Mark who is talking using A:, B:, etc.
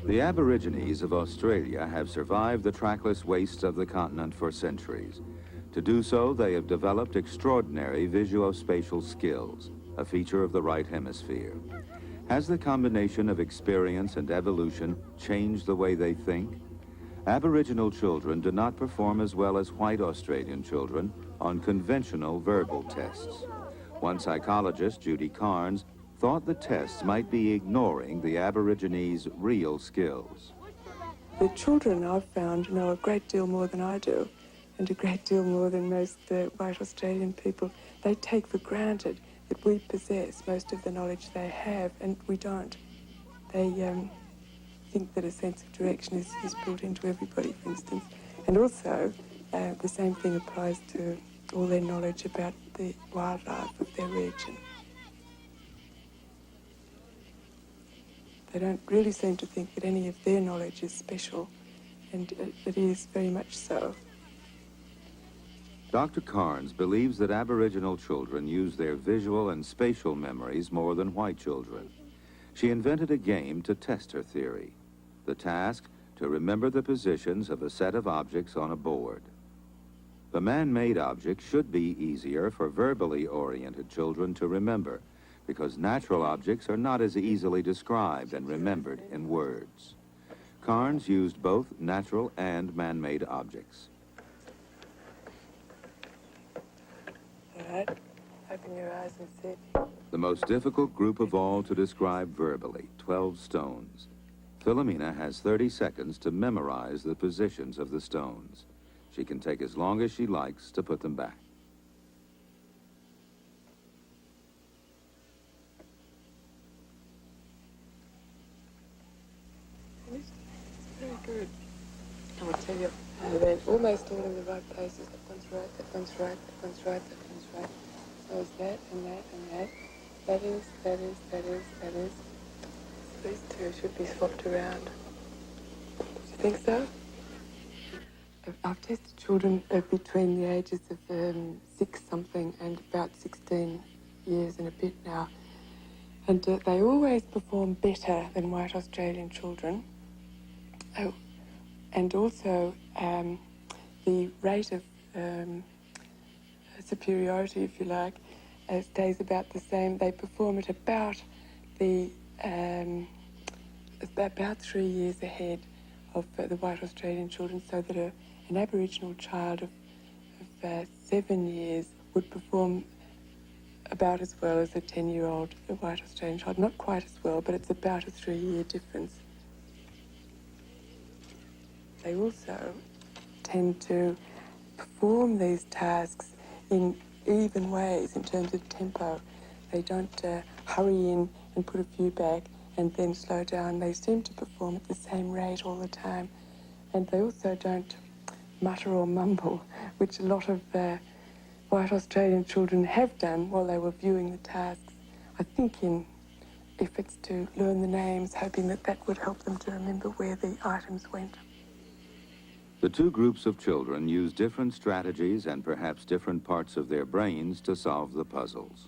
A: The Aborigines of Australia have survived the trackless wastes of the continent for centuries. To do so, they have developed extraordinary visuospatial skills, a feature of the right hemisphere. Has the combination of experience and evolution changed the way they think? Aboriginal children do not perform as well as white Australian children on conventional verbal tests. One psychologist, Judy Carnes, thought the tests might be ignoring the Aborigines' real skills.
B: The children, I've found, know a great deal more than I do, and a great deal more than most white Australian people. They take for granted that we possess most of the knowledge they have, and we don't. They think that a sense of direction is built into everybody, for instance. And also, the same thing applies to all their knowledge about the wildlife of their region. They don't really seem to think that any of their knowledge is special, and it is very much so.
A: Dr. Carnes believes that Aboriginal children use their visual and spatial memories more than white children. She invented a game to test her theory. The task, to remember the positions of a set of objects on a board. The man-made object should be easier for verbally oriented children to remember, because natural objects are not as easily described and remembered in words. Carnes used both natural and man-made objects.
B: All right, open your eyes and see.
A: The most difficult group of all to describe verbally, 12 stones. Philomena has 30 seconds to memorize the positions of the stones. She can take as long as she likes to put them back.
B: Very good. I will tell you, they're almost all in the right places. That one's right, that one's right, that one's right, that one's right. So is that, and that, and that. That is. These two should be swapped around. Do you think so? I've tested children between the ages of 6-something and about 16 years and a bit now. And they always perform better than white Australian children. Oh, and also the rate of superiority, if you like, stays about the same. They perform at about about 3 years ahead of the white Australian children, so that an Aboriginal child of 7 years would perform about as well as a 10-year-old white Australian child. Not quite as well, but it's about a 3-year difference. They also tend to perform these tasks in even ways in terms of tempo. They don't hurry in and put a few back and then slow down. They seem to perform at the same rate all the time. And they also don't mutter or mumble, which a lot of white Australian children have done while they were viewing the tasks. I think in efforts to learn the names, hoping that that would help them to remember where the items went.
A: The two groups of children use different strategies and perhaps different parts of their brains to solve the puzzles.